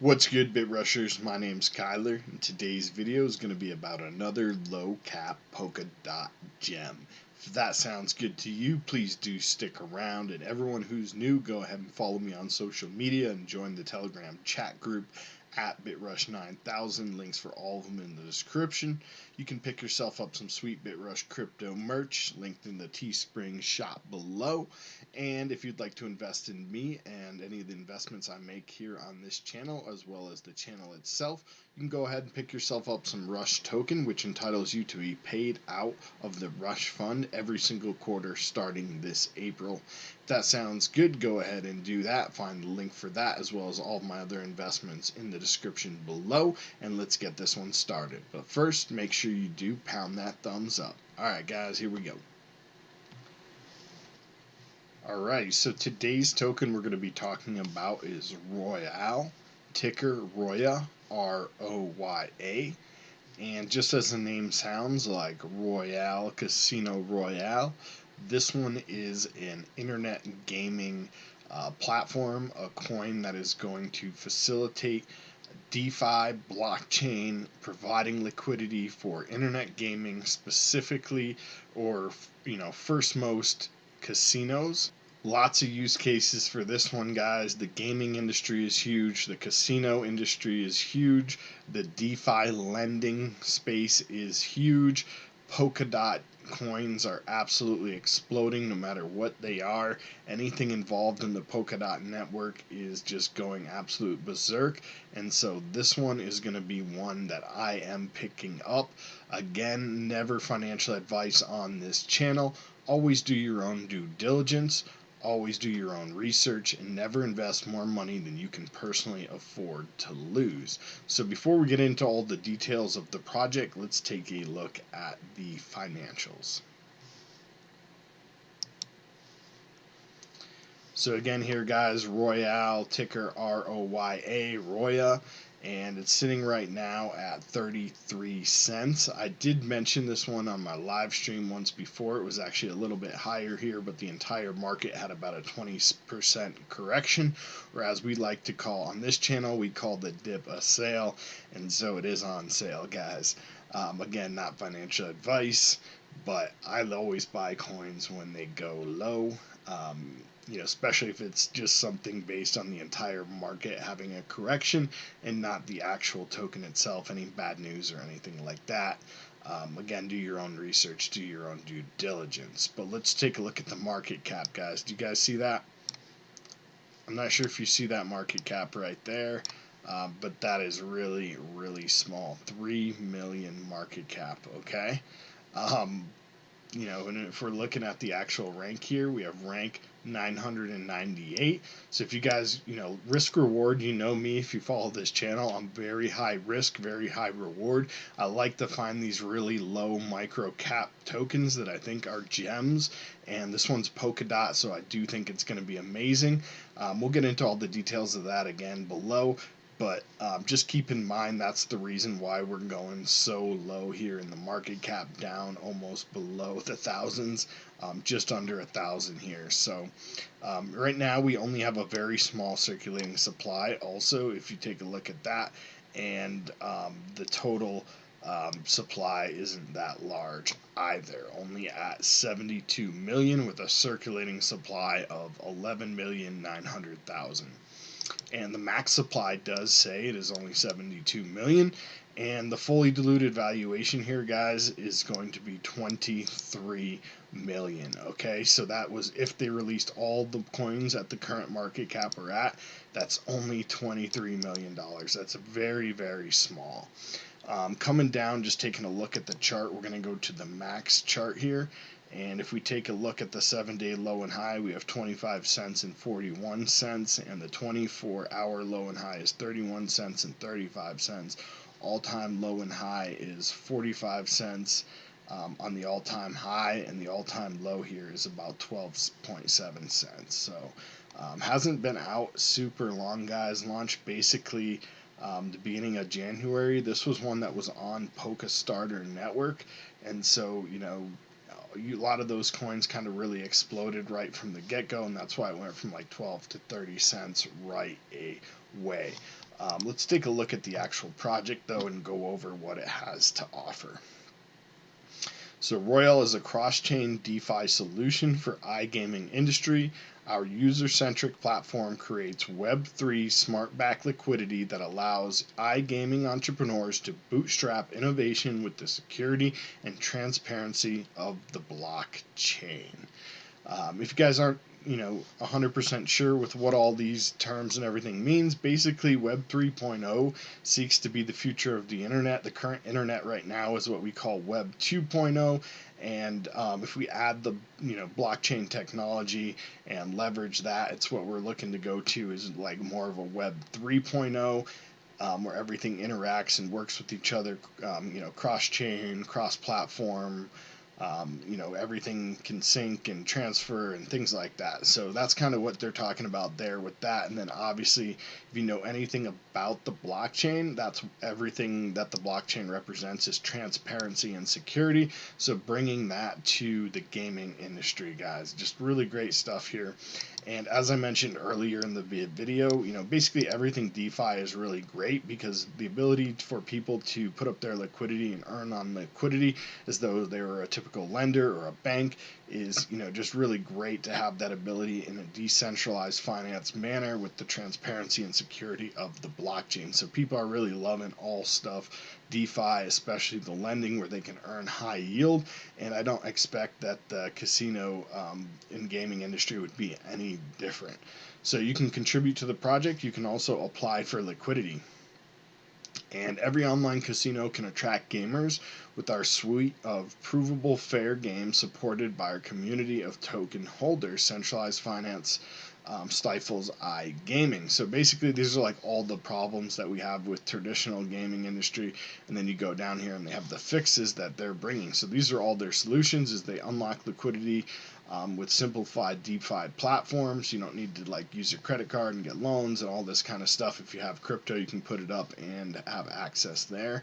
What's good, Bit Rushers? My name's Kyler, and today's video is going to be about another low cap Polkadot gem. If that sounds good to you, please do stick around. And everyone who's new, go ahead and follow me on social media and join the Telegram chat group at BitRush9000. Links for all of them in the description. You can pick yourself up some sweet BitRush crypto merch linked in the Teespring shop below. And if you'd like to invest in me and any of the investments I make here on this channel, as well as the channel itself, you can go ahead and pick yourself up some Rush token, which entitles you to be paid out of the Rush fund every single quarter starting this April. If that sounds good, go ahead and do that. Find the link for that as well as all of my other investments in the description below, and let's get this one started. But first, make sure you do pound that thumbs up. Alright guys, here we go. Alright, so today's token we're going to be talking about is Royale, ticker ROYA, R-O-Y-A. And just as the name sounds, like Royale, Casino Royale, this one is an internet gaming platform, a coin that is going to facilitate DeFi, blockchain, providing liquidity for internet gaming specifically, or first most casinos. Lots of use cases for this one, guys. The gaming industry is huge. The casino industry is huge. The DeFi lending space is huge. Polkadot coins are absolutely exploding no matter what they are. Anything involved in the Polkadot network is just going absolute berserk. And so this one is going to be one that I am picking up. Again, never financial advice on this channel. Always do your own due diligence. Always do your own research and never invest more money than you can personally afford to lose. So before we get into all the details of the project, let's take a look at the financials. So again here, guys, Royale, ticker R-O-Y-A, ROYA, and it's sitting right now at 33 cents. I did mention this one on my live stream once before. It was actually a little bit higher here, but the entire market had about a 20% correction, or as we like to call on this channel, we call the dip a sale, and so it is on sale, guys. Again, not financial advice, but I always buy coins when they go low. Especially if it's just something based on the entire market having a correction and not the actual token itself, any bad news or anything like that. Again, do your own research, do your own due diligence. But let's take a look at the market cap, guys. Do you guys see that? I'm not sure if you see that market cap right there, but that is really, really small. 3 million market cap, okay? And if we're looking at the actual rank here, we have rank 998. So if you guys, risk reward, me, if you follow this channel, I'm very high risk, very high reward. I like to find these really low micro cap tokens that I think are gems, and this one's Polkadot, so I do think it's going to be amazing. We'll get into all the details of that again below. But just keep in mind that's the reason why we're going so low here in the market cap, down almost below the thousands, just under 1,000 here. So right now we only have a very small circulating supply. Also, if you take a look at that, and the total supply isn't that large either, only at 72 million with a circulating supply of 11,900,000. And the max supply does say it is only 72 million, and the fully diluted valuation here, guys, is going to be 23 million. Okay, so that was if they released all the coins at the current market cap we're at. That's only $23 million. That's very, very small. Coming down, just taking a look at the chart, we're going to go to the max chart here. And if we take a look at the 7-day low and high, we have 25 cents and 41 cents, and the 24-hour low and high is 31 cents and 35 cents. All-time low and high is 45 cents on the all-time high, and the all-time low here is about 12.7 cents. So hasn't been out super long, guys. Launched basically the beginning of January. This was one that was on Polkastarter network, and so a lot of those coins kind of really exploded right from the get-go, and that's why it went from like 12 to 30 cents right away. Let's take a look at the actual project though and go over what it has to offer. So Royale is a cross-chain DeFi solution for iGaming industry. Our user-centric platform creates Web3 smart back liquidity that allows iGaming entrepreneurs to bootstrap innovation with the security and transparency of the blockchain. If you guys aren't 100% sure with what all these terms and everything means, basically Web 3.0 seeks to be the future of the internet. The current internet right now is what we call Web 2.0, and if we add the blockchain technology and leverage that, it's what we're looking to go to is like more of a Web 3.0. Where everything interacts and works with each other, cross-chain, cross-platform, everything can sync and transfer and things like that. So that's kind of what they're talking about there with that. And then obviously, if you know anything about the blockchain, that's everything that the blockchain represents is transparency and security. So bringing that to the gaming industry, guys, just really great stuff here. And as I mentioned earlier in the video, basically everything DeFi is really great because the ability for people to put up their liquidity and earn on liquidity as though they were a typical lender or a bank is, just really great to have that ability in a decentralized finance manner with the transparency and security of the blockchain. So people are really loving all stuff DeFi, especially the lending where they can earn high yield. And I don't expect that the casino and gaming industry would be any different. So you can contribute to the project. You can also apply for liquidity. And every online casino can attract gamers with our suite of provable fair games supported by our community of token holders. Centralized finance stifles iGaming. So basically, these are like all the problems that we have with traditional gaming industry. And then you go down here and they have the fixes that they're bringing. So these are all their solutions is they unlock liquidity with simplified DeFi platforms. You don't need to like use your credit card and get loans and all this kind of stuff. If you have crypto, you can put it up and have access there.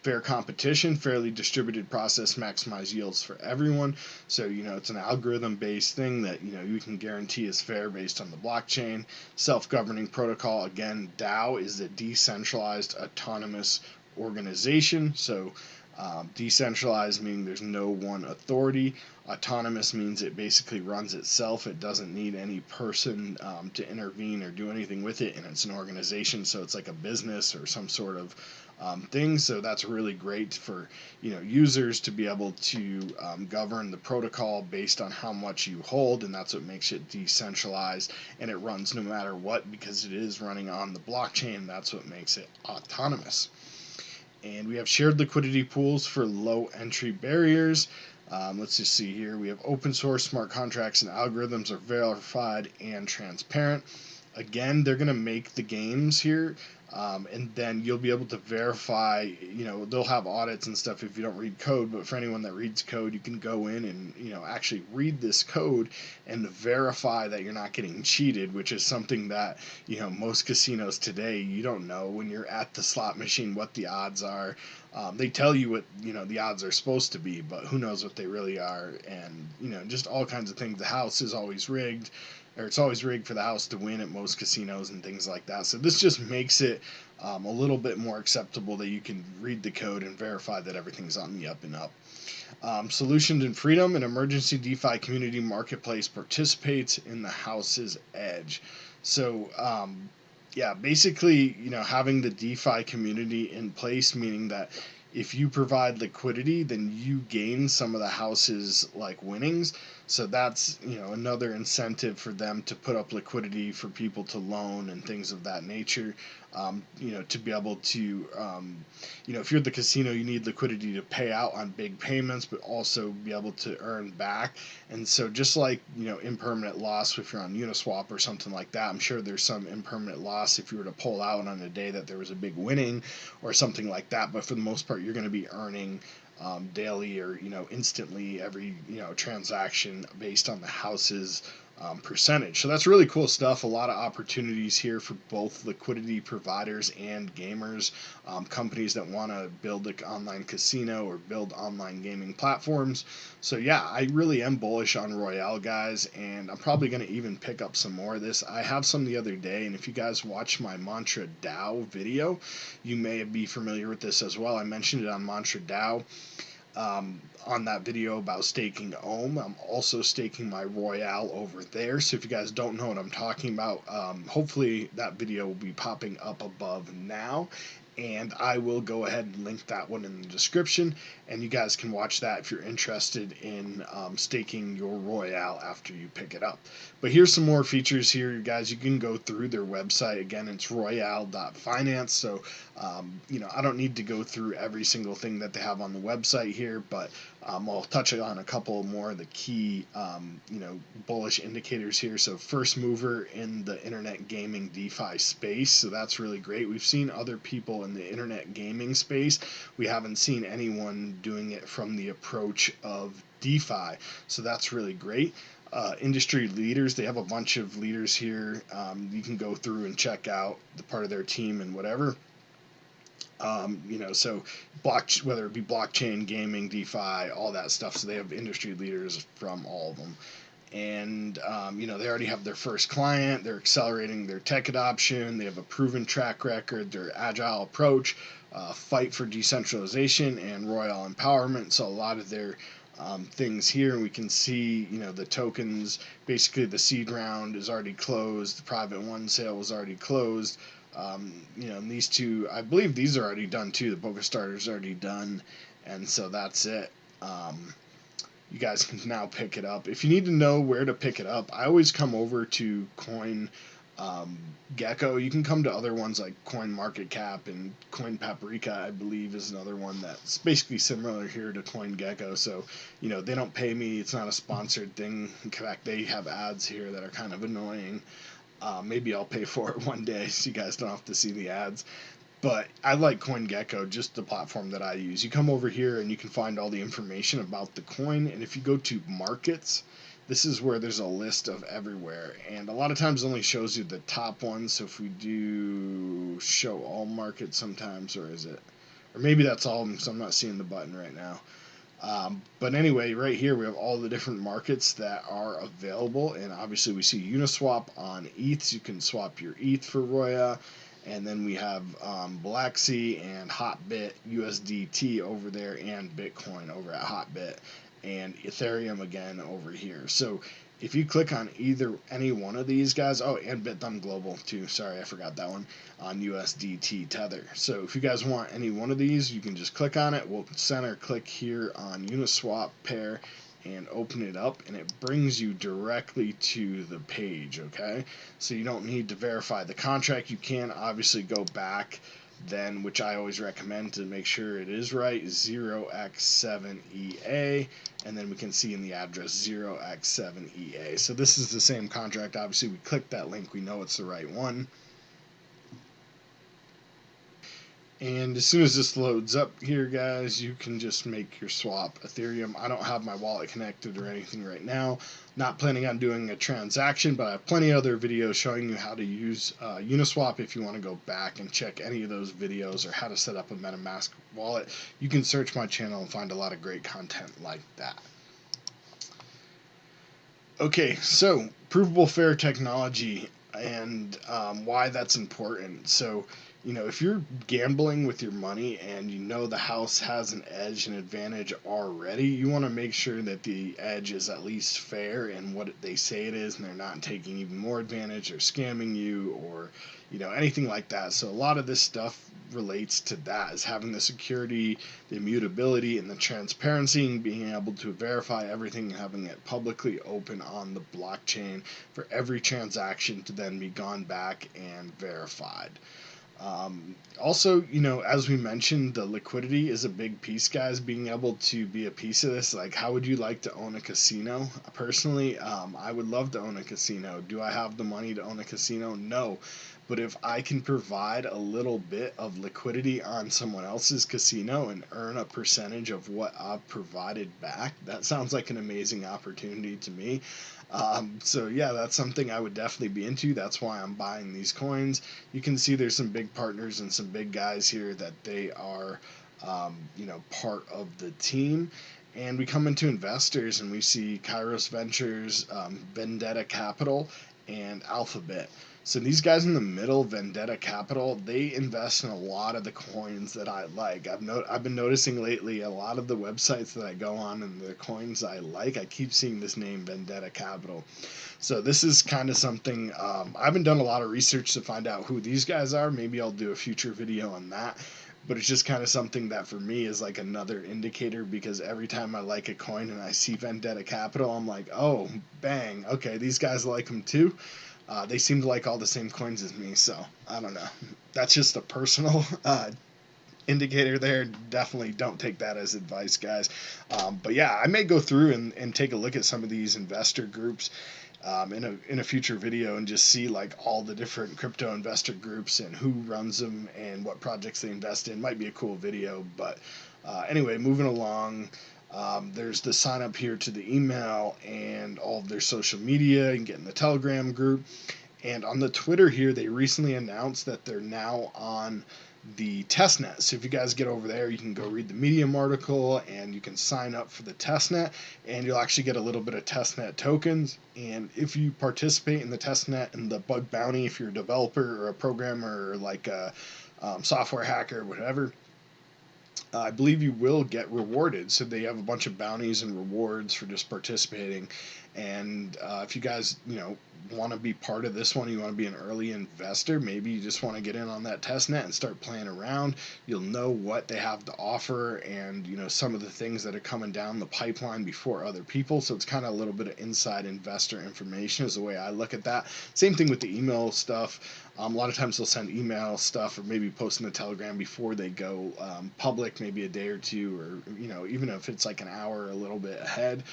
Fair competition, fairly distributed process, maximize yields for everyone. So, it's an algorithm-based thing that, you can guarantee is fair based on the blockchain. Self-governing protocol, again, DAO is a decentralized autonomous organization. So, decentralized meaning there's no one authority. Autonomous means it basically runs itself. It doesn't need any person to intervene or do anything with it, and it's an organization, so it's like a business or some sort of thing. So that's really great for users to be able to govern the protocol based on how much you hold, and that's what makes it decentralized. And it runs no matter what because it is running on the blockchain. That's what makes it autonomous. And we have shared liquidity pools for low entry barriers. Let's just see here. We have open source smart contracts and algorithms are verified and transparent. Again, they're going to make the games here, and then you'll be able to verify. They'll have audits and stuff if you don't read code, but for anyone that reads code, you can go in and actually read this code and verify that you're not getting cheated, which is something that most casinos today, you don't know when you're at the slot machine what the odds are. They tell you what the odds are supposed to be, but who knows what they really are, and just all kinds of things. The house is always rigged, or it's always rigged for the house to win at most casinos and things like that. So this just makes it a little bit more acceptable that you can read the code and verify that everything's on the up and up. Solutions and Freedom, an emergency DeFi community marketplace, participates in the house's edge. So, basically, having the DeFi community in place, meaning that if you provide liquidity, then you gain some of the house's like winnings. So that's another incentive for them to put up liquidity for people to loan and things of that nature. To be able to, if you're the casino, you need liquidity to pay out on big payments, but also be able to earn back. And so just like, impermanent loss, if you're on Uniswap or something like that, I'm sure there's some impermanent loss if you were to pull out on a day that there was a big winning or something like that. But for the most part, you're going to be earning daily or instantly every transaction based on the house's percentage. So that's really cool stuff. A lot of opportunities here for both liquidity providers and gamers, companies that want to build an online casino or build online gaming platforms. So yeah, I really am bullish on Royale, guys, and I'm probably going to even pick up some more of this. I have some the other day, and if you guys watch my Mantra DAO video, you may be familiar with this as well. I mentioned it on Mantra DAO. On that video about staking Ohm. I'm also staking my Royale over there. So if you guys don't know what I'm talking about, hopefully that video will be popping up above now. And I will go ahead and link that one in the description. And you guys can watch that if you're interested in staking your Royale after you pick it up. But here's some more features here, guys. You can go through their website. Again, it's royale.finance. So, I don't need to go through every single thing that they have on the website here, but I'll touch on a couple more of the key, bullish indicators here. So first mover in the internet gaming DeFi space. So that's really great. We've seen other people in the internet gaming space. We haven't seen anyone doing it from the approach of DeFi. So that's really great. Industry leaders, they have a bunch of leaders here. You can go through and check out the part of their team and whatever. So whether it be blockchain, gaming, DeFi, all that stuff. So they have industry leaders from all of them. And, they already have their first client. They're accelerating their tech adoption. They have a proven track record, their agile approach, fight for decentralization, and royal empowerment. So a lot of their things here, we can see, the tokens, basically the seed round is already closed. The private one sale was already closed. And these two, I believe these are already done too. The Polka starter's already done, and so that's it. You guys can now pick it up. If you need to know where to pick it up, I always come over to Coin Gecko. You can come to other ones like Coin Market Cap and Coin Paprika, I believe, is another one that's basically similar here to Coin Gecko. So, they don't pay me. It's not a sponsored thing. In fact, they have ads here that are kind of annoying. Maybe I'll pay for it one day so you guys don't have to see the ads. But I like CoinGecko, just the platform that I use. You come over here and you can find all the information about the coin. And if you go to markets, this is where there's a list of everywhere. And a lot of times it only shows you the top ones. So if we do show all markets sometimes, or is it? Or maybe that's all of them, so I'm not seeing the button right now. But anyway, right here we have all the different markets that are available, and obviously we see Uniswap on ETH. So you can swap your ETH for ROYA, and then we have Black Sea and Hotbit USDT over there, and Bitcoin over at Hotbit, and Ethereum again over here. So if you click on any one of these guys, and BitThumb Global too, sorry I forgot that one, on USDT Tether. So if you guys want any one of these, you can just click on it. We'll center click here on Uniswap pair and open it up, and it brings you directly to the page, okay? So you don't need to verify the contract. You can obviously go back then, which I always recommend to make sure it is right, 0x7EA, and then we can see in the address 0x7EA. So this is the same contract. Obviously, we click that link, we know it's the right one. And as soon as this loads up here, guys, you can just make your swap Ethereum. I don't have my wallet connected or anything right now. Not planning on doing a transaction, but I have plenty of other videos showing you how to use Uniswap. If you want to go back and check any of those videos or how to set up a MetaMask wallet, you can search my channel and find a lot of great content like that. Okay, so provable fair technology and why that's important. So, if you're gambling with your money and the house has an edge, an advantage already, you want to make sure that the edge is at least fair in what they say it is, and they're not taking even more advantage or scamming you or, anything like that. So a lot of this stuff relates to that, is having the security, the immutability, and the transparency, and being able to verify everything, and having it publicly open on the blockchain for every transaction to then be gone back and verified. Also, as we mentioned, the liquidity is a big piece, guys. Being able to be a piece of this, like, how would you like to own a casino? Personally, I would love to own a casino. Do I have the money to own a casino? No. But if I can provide a little bit of liquidity on someone else's casino and earn a percentage of what I've provided back, that sounds like an amazing opportunity to me. So yeah, that's something I would definitely be into. That's why I'm buying these coins. You can see there's some big partners and some big guys here that they are, part of the team. And we come into investors and we see Kairos Ventures, Vendetta Capital, and Alphabet. So these guys in the middle, Vendetta Capital, they invest in a lot of the coins that I like. I've been noticing lately a lot of the websites that I go on and the coins I like. I keep seeing this name Vendetta Capital. So this is kind of something I haven't done a lot of research to find out who these guys are. Maybe I'll do a future video on that. But it's just kind of something that for me is like another indicator, because every time I like a coin and I see Vendetta Capital, I'm like, oh, bang, okay, these guys like them too. They seem to like all the same coins as me, so I don't know. That's just a personal indicator there. Definitely don't take that as advice, guys. But yeah, I may go through and take a look at some of these investor groups in a future video and just see like all the different crypto investor groups and who runs them and what projects they invest in. Might be a cool video, but anyway, moving along. There's the sign up here to the email and all of their social media and get in the Telegram group. And on the Twitter here, they recently announced that they're now on the testnet. So if you guys get over there, you can go read the Medium article and you can sign up for the testnet, and you'll actually get a little bit of testnet tokens. And if you participate in the testnet and the bug bounty, if you're a developer or a programmer or like a software hacker or whatever, I believe you will get rewarded. So they have a bunch of bounties and rewards for just participating. And if you guys, want to be part of this one, you want to be an early investor, maybe you just want to get in on that test net and start playing around. You'll know what they have to offer and, some of the things that are coming down the pipeline before other people. So it's kind of a little bit of inside investor information is the way I look at that. Same thing with the email stuff. A lot of times they'll send email stuff or maybe post in the Telegram before they go public, maybe a day or two, or even if it's like an hour, a little bit ahead.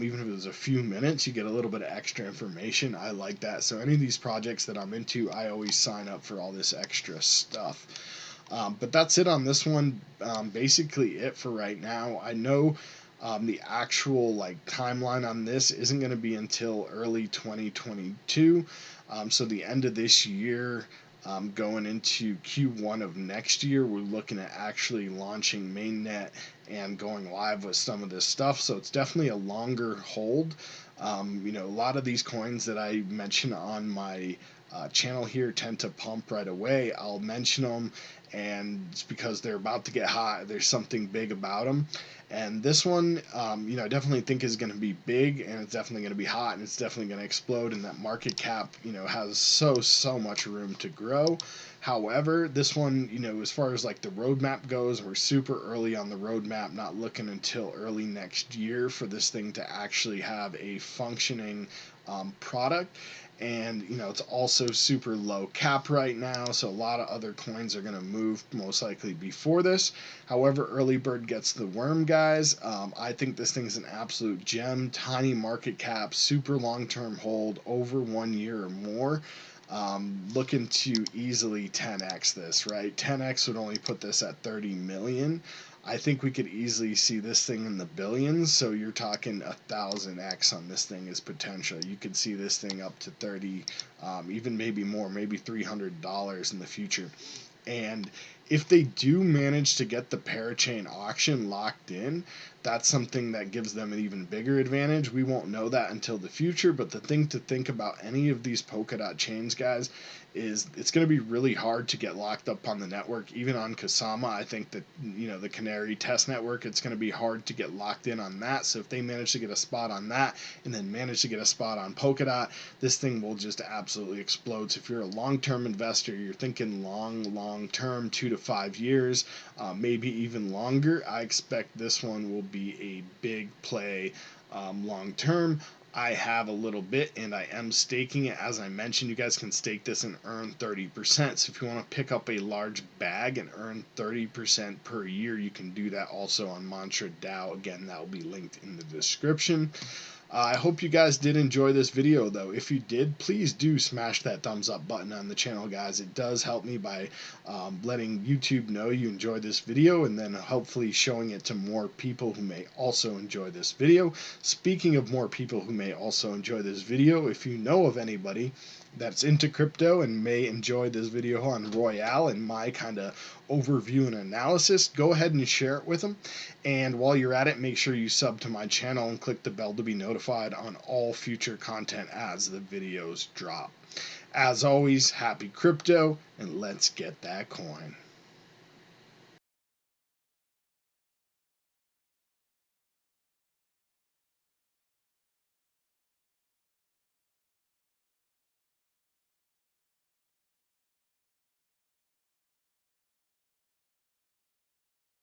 Even if it was a few minutes, you get a little bit of extra information. I like that. So any of these projects that I'm into, I always sign up for all this extra stuff. But that's it on this one. Basically it for right now. I know the actual timeline on this isn't going to be until early 2022. So the end of this year, going into Q1 of next year, we're looking at actually launching mainnet and going live with some of this stuff. So it's definitely a longer hold. A lot of these coins that I mention on my channel here tend to pump right away. I'll mention them, and it's because they're about to get hot. There's something big about them. And this one, I definitely think is going to be big, and it's definitely going to be hot, and it's definitely going to explode. And that market cap, has so much room to grow. However, this one, as far as like the roadmap goes, we're super early on the roadmap, not looking until early next year for this thing to actually have a functioning product. And it's also super low cap right now, so a lot of other coins are going to move most likely before this. However, early bird gets the worm, guys. I think this thing's an absolute gem. Tiny market cap, super long-term hold, over 1 year or more. Looking to easily 10x this, right? 10x would only put this at 30 million. I think we could easily see this thing in the billions. So you're talking 1,000x on this thing is potential. You could see this thing up to 30, even maybe more, maybe $300 in the future. And if they do manage to get the parachain auction locked in, that's something that gives them an even bigger advantage. We won't know that until the future, but the thing to think about any of these Polkadot chains, guys, is it's going to be really hard to get locked up on the network. Even on Kusama, I think that, the Canary test network, it's going to be hard to get locked in on that. So if they manage to get a spot on that and then manage to get a spot on Polkadot, this thing will just absolutely explode. So if you're a long-term investor, you're thinking long term, 2 to 5 years, maybe even longer, I expect this one will be a big play long term. I have a little bit and I am staking it. As I mentioned, you guys can stake this and earn 30%. So if you want to pick up a large bag and earn 30% per year, you can do that also on Mantra DAO. Again, that will be linked in the description. I hope you guys did enjoy this video, though. If you did, please do smash that thumbs up button on the channel, guys. It does help me by letting YouTube know you enjoyed this video, and then hopefully showing it to more people who may also enjoy this video. Speaking of more people who may also enjoy this video, if you know of anybody that's into crypto and may enjoy this video on Royale and my kind of overview and analysis, go ahead and share it with them. And while you're at it, make sure you sub to my channel and click the bell to be notified on all future content as the videos drop. As always, happy crypto, and let's get that coin.